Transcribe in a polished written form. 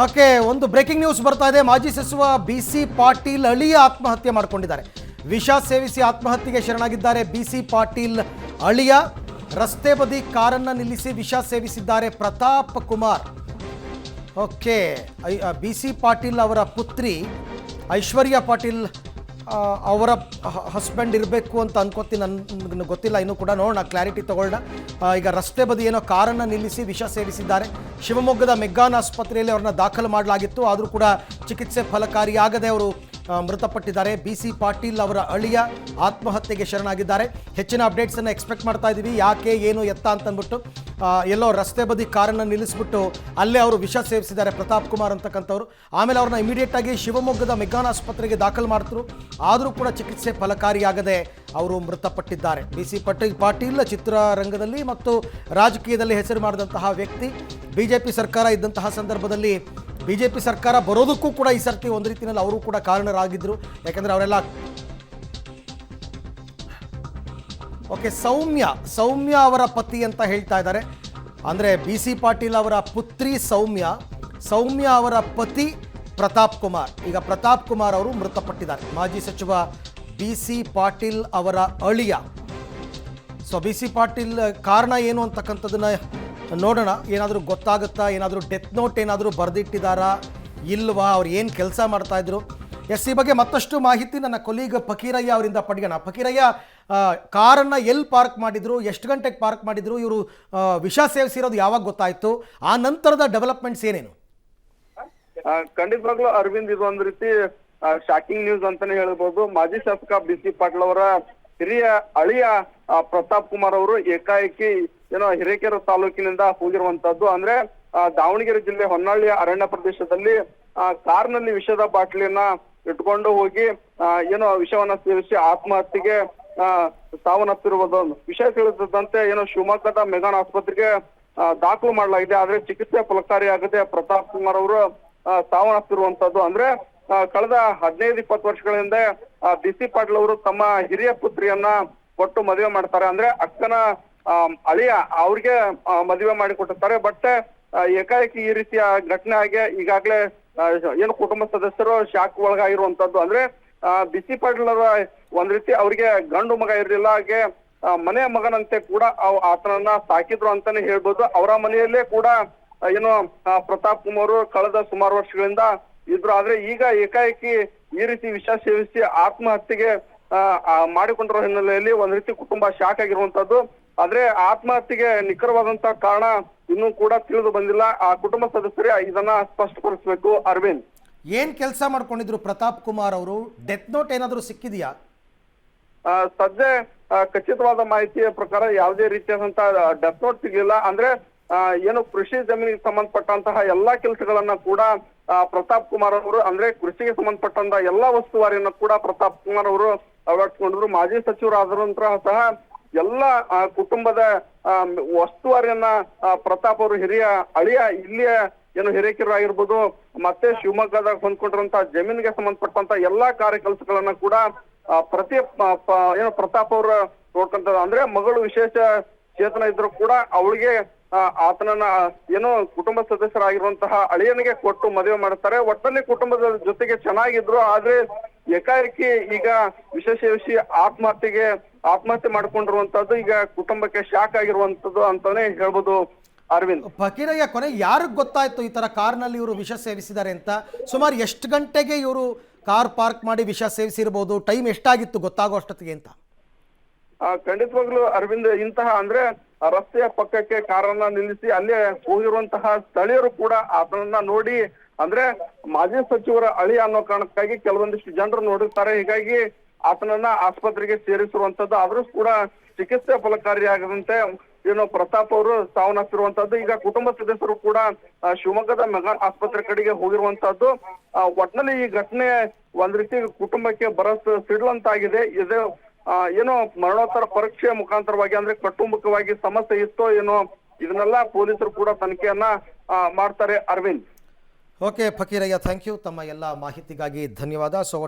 Okay, ಒಂದು breaking news ಬರ್ತಾ ಇದೆ. ಮಾಜಿ ಸಚಿವ BC ಪಾಟೀಲ್ ಅಳಿಯ ಆತ್ಮಹತ್ಯೆ ಮಾಡಿಕೊಂಡಿದ್ದಾರೆ. ವಿಷ ಸೇವಿಸಿ ಆತ್ಮಹತ್ಯೆಗೆ ಶರಣಾಗಿದ್ದಾರೆ. BC ಪಾಟೀಲ್ ಅಳಿಯ ರಸ್ತೆ ಬದಿ ಕಾರನ್ನು ನಿಲ್ಲಿಸಿ ವಿಷ ಸೇವಿಸಿದ್ದಾರೆ. ಪ್ರತಾಪ್ ಕುಮಾರ್. ಓಕೆ, BC ಪಾಟೀಲ್ ಅವರ ಪುತ್ರಿ ಐಶ್ವರ್ಯ ಪಾಟೀಲ್ ಅವರ ಹಸ್ಬೆಂಡ್ ಇರಬೇಕು ಅಂತ ಅನ್ಕೋತೀನಿ, ನನಗೆ ಗೊತ್ತಿಲ್ಲ ಇನ್ನೂ ಕೂಡ. ನೋಡೋಣ, ಕ್ಲಾರಿಟಿ ತಗೊಳ್ಳೋಣ. ಈಗ ರಸ್ತೆ ಬದಿ ಏನೋ ಕಾರನ್ನು ನಿಲ್ಲಿಸಿ ವಿಷ ಸೇವಿಸಿದ್ದಾರೆ. ಶಿವಮೊಗ್ಗದ ಮೆಗ್ಗಾನ್ ಆಸ್ಪತ್ರೆಯಲ್ಲಿ ಅವ್ರನ್ನ ದಾಖಲು ಮಾಡಲಾಗಿತ್ತು, ಆದರೂ ಕೂಡ ಚಿಕಿತ್ಸೆ ಫಲಕಾರಿಯಾಗದೆ ಅವರು ಮೃತಪಟ್ಟಿದ್ದಾರೆ. BC ಪಾಟೀಲ್ ಅವರ ಅಳಿಯ ಆತ್ಮಹತ್ಯೆಗೆ ಶರಣಾಗಿದ್ದಾರೆ. ಹೆಚ್ಚಿನ ಅಪ್ಡೇಟ್ಸನ್ನು ಎಕ್ಸ್ಪೆಕ್ಟ್ ಮಾಡ್ತಾ ಇದ್ದೀವಿ. ಯಾಕೆ, ಏನು, ಎತ್ತ ಅಂತಂದ್ಬಿಟ್ಟು ಎಲ್ಲೋ ರಸ್ತೆ ಬದಿ ಕಾರನ್ನು ನಿಲ್ಲಿಸ್ಬಿಟ್ಟು ಅಲ್ಲೇ ಅವರು ವಿಷ ಸೇವಿಸಿದ್ದಾರೆ ಪ್ರತಾಪ್ ಕುಮಾರ್ ಅಂತಕ್ಕಂಥವ್ರು. ಆಮೇಲೆ ಅವ್ರನ್ನ ಇಮಿಡಿಯೇಟಾಗಿ ಶಿವಮೊಗ್ಗದ ಮೆಗ್ಗಾನ್ ಆಸ್ಪತ್ರೆಗೆ ದಾಖಲು ಮಾಡಿದ್ರು, ಆದರೂ ಕೂಡ ಚಿಕಿತ್ಸೆ ಫಲಕಾರಿಯಾಗದೆ ಅವರು ಮೃತಪಟ್ಟಿದ್ದಾರೆ. BC ಪಾಟೀಲ್ ಚಿತ್ರರಂಗದಲ್ಲಿ ಮತ್ತು ರಾಜಕೀಯದಲ್ಲಿ ಹೆಸರು ಮಾಡಿದಂತಹ ವ್ಯಕ್ತಿ. BJP ಸರ್ಕಾರ ಇದ್ದಂತಹ ಸಂದರ್ಭದಲ್ಲಿ BJP ಸರ್ಕಾರ ಬರೋದಕ್ಕೂ ಕೂಡ ಈ ಸರ್ತಿ ಒಂದು ರೀತಿಯಲ್ಲಿ ಅವರು ಕೂಡ ಕಾರಣರಾಗಿದ್ದರು. ಯಾಕಂದರೆ ಅವರೆಲ್ಲ ಓಕೆ, ಸೌಮ್ಯ ಅವರ ಪತಿ ಅಂತ ಹೇಳ್ತಾ ಇದ್ದಾರೆ. ಅಂದರೆ BC ಪಾಟೀಲ್ ಅವರ ಪುತ್ರಿ ಸೌಮ್ಯ ಅವರ ಪತಿ ಪ್ರತಾಪ್ ಕುಮಾರ್. ಈಗ ಪ್ರತಾಪ್ ಕುಮಾರ್ ಅವರು ಮೃತಪಟ್ಟಿದ್ದಾರೆ. ಮಾಜಿ ಸಚಿವ BC ಪಾಟೀಲ್ ಅವರ ಅಳಿಯ. ಸೊ BC ಪಾಟೀಲ್ ಕಾರಣ ಏನು ಅಂತಕ್ಕಂಥದ್ದನ್ನ ನೋಡೋಣ. ಏನಾದರೂ ಗೊತ್ತಾಗುತ್ತಾ, ಏನಾದರೂ ಡೆತ್ ನೋಟ್ ಏನಾದರೂ ಬರೆದಿಟ್ಟಿದ್ದಾರಾ ಇಲ್ವಾ, ಅವ್ರು ಏನು ಕೆಲಸ ಮಾಡ್ತಾಯಿದ್ರು, ಈ ಬಗ್ಗೆ ಮತ್ತಷ್ಟು ಮಾಹಿತಿ ನನ್ನ ಕೊಲೀಗ್ ಫಕೀರಯ್ಯ ಅವರಿಂದ ಪಡೆಯೋಣ. ಫಕೀರಯ್ಯ, ಕಾರನ್ನು ಎಲ್ಲಿ ಪಾರ್ಕ್ ಮಾಡಿದ್ರು, ಎಷ್ಟು ಗಂಟೆಗೆ ಪಾರ್ಕ್ ಮಾಡಿದ್ರು, ಇವರು ವಿಷ ಸೇವಿಸಿರೋದು ಯಾವಾಗ ಗೊತ್ತಾಯಿತು, ಆ ನಂತರದ ಡೆವಲಪ್ಮೆಂಟ್ಸ್ ಏನೇನು? ಖಂಡಿತವಾಗ್ಲೂ ಅರವಿಂದ್, ಇದು ಒಂದು ರೀತಿ ಶಾಕಿಂಗ್ ನ್ಯೂಸ್ ಅಂತಾನೆ ಹೇಳ್ಬೋದು. ಮಾಜಿ ಶಾಸಕ BC ಪಾಟೀಲ್ ಅವರ ಹಿರಿಯ ಅಳಿಯ ಪ್ರತಾಪ್ ಕುಮಾರ್ ಅವರು ಏಕಾಏಕಿ ಹಿರೇಕೆರೆ ತಾಲೂಕಿನಿಂದ ಹೋಗಿರುವಂತದ್ದು. ಅಂದ್ರೆ ದಾವಣಗೆರೆ ಜಿಲ್ಲೆ ಹೊನ್ನಾಳಿಯ ಅರಣ್ಯ ಪ್ರದೇಶದಲ್ಲಿ ಕಾರ್ನಲ್ಲಿ ವಿಷದ ಬಾಟ್ಲಿಯನ್ನ ಇಟ್ಕೊಂಡು ಹೋಗಿ ವಿಷವನ್ನ ಸೇವಿಸಿ ಆತ್ಮಹತ್ಯೆಗೆ ಸಾವನ್ನಪ್ಪಿರುವುದು. ವಿಷಯ ತಿಳಿದಂತೆ ಶಿವಮೊಗ್ಗದ ಮೆಗಾನ್ ಆಸ್ಪತ್ರೆಗೆ ದಾಖಲು ಮಾಡಲಾಗಿದೆ. ಆದ್ರೆ ಚಿಕಿತ್ಸೆ ಫಲಕಾರಿಯಾಗದೆ ಪ್ರತಾಪ್ ಕುಮಾರ್ ಅವರು ಸಾವನ್ನಪ್ಪಿರುವಂತದ್ದು. ಅಂದ್ರೆ ಕಳೆದ 15-20 ವರ್ಷಗಳಿಂದ BC ಪಾಟೀಲ್ ಅವರು ತಮ್ಮ ಹಿರಿಯ ಪುತ್ರಿಯನ್ನ ಕೊಟ್ಟು ಮದುವೆ ಮಾಡ್ತಾರೆ. ಅಂದ್ರೆ ಅಕ್ಕನ ಅಳಿಯ ಅವ್ರಿಗೆ ಮದುವೆ ಮಾಡಿ ಕೊಟ್ಟಿರ್ತಾರೆ. ಬಟ್ ಏಕಾಏಕಿ ಈ ರೀತಿಯ ಘಟನೆ ಆಗಿ ಈಗಾಗಲೇ ಕುಟುಂಬ ಸದಸ್ಯರು ಶಾಕ್ ಒಳಗಾಗಿರುವಂತದ್ದು. ಅಂದ್ರೆ BC ಪಾಟೀಲ್ ಅವರ ಒಂದ್ ರೀತಿ ಅವ್ರಿಗೆ ಗಂಡು ಮಗ ಇರ್ಲಿಲ್ಲ, ಹಾಗೆ ಮನೆಯ ಮಗನಂತೆ ಕೂಡ ಆತನನ್ನ ಸಾಕಿದ್ರು ಅಂತಾನೆ ಹೇಳ್ಬೋದು. ಅವರ ಮನೆಯಲ್ಲೇ ಕೂಡ ಪ್ರತಾಪ್ ಕುಮಾರ್ ಕಳೆದ ಸುಮಾರು ವರ್ಷಗಳಿಂದ ಇದ್ರು. ಆದ್ರೆ ಈಗ ಏಕಾಏಕಿ ಈ ರೀತಿ ವಿಷ ಸೇವಿಸಿ ಆತ್ಮಹತ್ಯೆಗೆ ಮಾಡಿಕೊಂಡಿರೋ ಹಿನ್ನೆಲೆಯಲ್ಲಿ ಒಂದ್ ರೀತಿ ಕುಟುಂಬ ಶಾಕ್ ಆಗಿರುವಂತದ್ದು. ಆದ್ರೆ ಆತ್ಮಹತ್ಯೆಗೆ ನಿಖರವಾದಂತಹ ಕಾರಣ ಇನ್ನೂ ಕೂಡ ತಿಳಿದು ಬಂದಿಲ್ಲ. ಆ ಕುಟುಂಬ ಸದಸ್ಯರೇ ಇದನ್ನ ಸ್ಪಷ್ಟಪಡಿಸಬೇಕು. ಅರವಿಂದ್, ಏನ್ ಕೆಲಸ ಮಾಡ್ಕೊಂಡಿದ್ರು ಪ್ರತಾಪ್ ಕುಮಾರ್ ಅವರು? ಡೆತ್ ನೋಟ್ ಏನಾದ್ರು ಸಿಕ್ಕಿದೆಯಾ? ಸದ್ಯ ಖಚಿತವಾದ ಮಾಹಿತಿಯ ಪ್ರಕಾರ ಯಾವುದೇ ರೀತಿಯಾದಂತಹ ಡೆತ್ ನೋಟ್ ಸಿಗಲಿಲ್ಲ. ಅಂದ್ರೆ ಕೃಷಿ ಜಮೀನಿಗೆ ಸಂಬಂಧಪಟ್ಟಂತಹ ಎಲ್ಲಾ ಕೆಲಸಗಳನ್ನ ಕೂಡ ಪ್ರತಾಪ್ ಕುಮಾರ್ ಅವರು, ಅಂದ್ರೆ ಕೃಷಿಗೆ ಸಂಬಂಧಪಟ್ಟಂತಹ ಎಲ್ಲಾ ವಸ್ತುವಾರಿಯನ್ನ ಕೂಡ ಪ್ರತಾಪ್ ಕುಮಾರ್ ಅವರು ಅಳವಡಿಸಿಕೊಂಡಿದ್ರು. ಮಾಜಿ ಸಚಿವರಾದಂತಹ ಸಹ ಎಲ್ಲ ಕುಟುಂಬದ ವಸ್ತುವಾರಿಯನ್ನ ಪ್ರತಾಪ್ ಅವರು ಹಿರಿಯ ಅಳಿಯ ಇಲ್ಲಿಯ ಹಿರೇಕೆರೆ ಆಗಿರ್ಬೋದು, ಮತ್ತೆ ಶಿವಮೊಗ್ಗದಾಗ ಹೊಂದ್ಕೊಂಡಿರುವಂತಹ ಜಮೀನಿಗೆ ಸಂಬಂಧಪಟ್ಟಂತ ಎಲ್ಲಾ ಕಾರ್ಯ ಕೆಲಸಗಳನ್ನ ಕೂಡ ಪ್ರತಾಪ್ ಅವರು ನೋಡ್ಕೊಂತ. ಅಂದ್ರೆ ಮಗಳು ವಿಶೇಷ ಚೇತನ ಇದ್ರು ಕೂಡ ಅವಳಿಗೆ ಆತನನ್ನ ಕುಟುಂಬ ಸದಸ್ಯರಾಗಿರುವಂತಹ ಅಳಿಯನಿಗೆ ಕೊಟ್ಟು ಮದುವೆ ಮಾಡ್ತಾರೆ. ಒಟ್ಟಲ್ಲಿ ಕುಟುಂಬದ ಜೊತೆಗೆ ಚೆನ್ನಾಗಿದ್ರು. ಆದ್ರೆ ಏಕಾಏಕಿ ಈಗ ವಿಷ ಸೇವಿಸಿ ಆತ್ಮಹತ್ಯೆ ಮಾಡ್ಕೊಂಡಿರುವಂತದ್ದು ಈಗ ಕುಟುಂಬಕ್ಕೆ ಶಾಕ್ ಆಗಿರುವಂತದ್ದು ಅಂತಾನೆ ಹೇಳ್ಬೋದು. ಅರವಿಂದ್, ಫಕೀರಯ್ಯ, ಕೊನೆ ಯಾರಿಗ್ ಗೊತ್ತಾಯ್ತು ಈ ತರ ಕಾರ್ನಲ್ಲಿ ಇವರು ವಿಷ ಸೇವಿಸಿದ್ದಾರೆ ಅಂತ? ಸುಮಾರು ಎಷ್ಟು ಗಂಟೆಗೆ ಇವರು ಕಾರ್ ಪಾರ್ಕ್ ಮಾಡಿ ವಿಷ ಸೇವಿಸಿರ್ಬೋದು? ಟೈಮ್ ಎಷ್ಟಾಗಿತ್ತು ಗೊತ್ತಾಗೋ ಅಷ್ಟೊತ್ತಿಗೆ ಅಂತ? ಖಂಡಿತವಾಗ್ಲೂ ಅರವಿಂದ್, ಇಂತಹ ಅಂದ್ರೆ ರಸ್ತೆಯ ಪಕ್ಕಕ್ಕೆ ಕಾರನ್ನ ನಿಲ್ಲಿಸಿ ಅಲ್ಲೇ ಹೋಗಿರುವಂತಹ ಸ್ಥಳೀಯರು ಕೂಡ ಆತನನ್ನ ನೋಡಿ, ಅಂದ್ರೆ ಮಾಜಿ ಸಚಿವರ ಅಳಿ ಅನ್ನೋ ಕಾರಣಕ್ಕಾಗಿ ಕೆಲವೊಂದಿಷ್ಟು ಜನರು ನೋಡಿರ್ತಾರೆ. ಹೀಗಾಗಿ ಆತನನ್ನ ಆಸ್ಪತ್ರೆಗೆ ಸೇರಿಸಿರುವಂತದ್ದು. ಆದ್ರೂ ಕೂಡ ಚಿಕಿತ್ಸೆ ಫಲಕಾರಿಯಾಗದಂತೆ ಪ್ರತಾಪ್ ಅವರು ಸಾವನ್ನಪ್ಪಿರುವಂತದ್ದು. ಈಗ ಕುಟುಂಬ ಸದಸ್ಯರು ಕೂಡ ಶಿವಮೊಗ್ಗದ ಮೆಗಾನ್ ಆಸ್ಪತ್ರೆ ಕಡೆಗೆ ಹೋಗಿರುವಂತದ್ದು. ಒಟ್ನಲ್ಲಿ ಈ ಘಟನೆ ಒಂದ್ ರೀತಿ ಕುಟುಂಬಕ್ಕೆ ಭರವಸೆ ಸಿಡ್ಲಂತಾಗಿದೆ. ಇದು ಮರಣೋತ್ತರ ಪರೀಕ್ಷೆಯ ಮುಖಾಂತರವಾಗಿ, ಅಂದ್ರೆ ಕಟ್ಟುಮುಖವಾಗಿ ಸಮಸ್ಯೆ ಇತ್ತೋ ಏನೋ, ಇದನ್ನೆಲ್ಲ ಪೊಲೀಸರು ಕೂಡ ತನಿಖೆಯನ್ನ ಮಾಡ್ತಾರೆ. Arvind, okay Fakirayya, thank you. ತಮ್ಮ ಎಲ್ಲ ಮಾಹಿತಿಗಾಗಿ ಧನ್ಯವಾದ. ಸೊ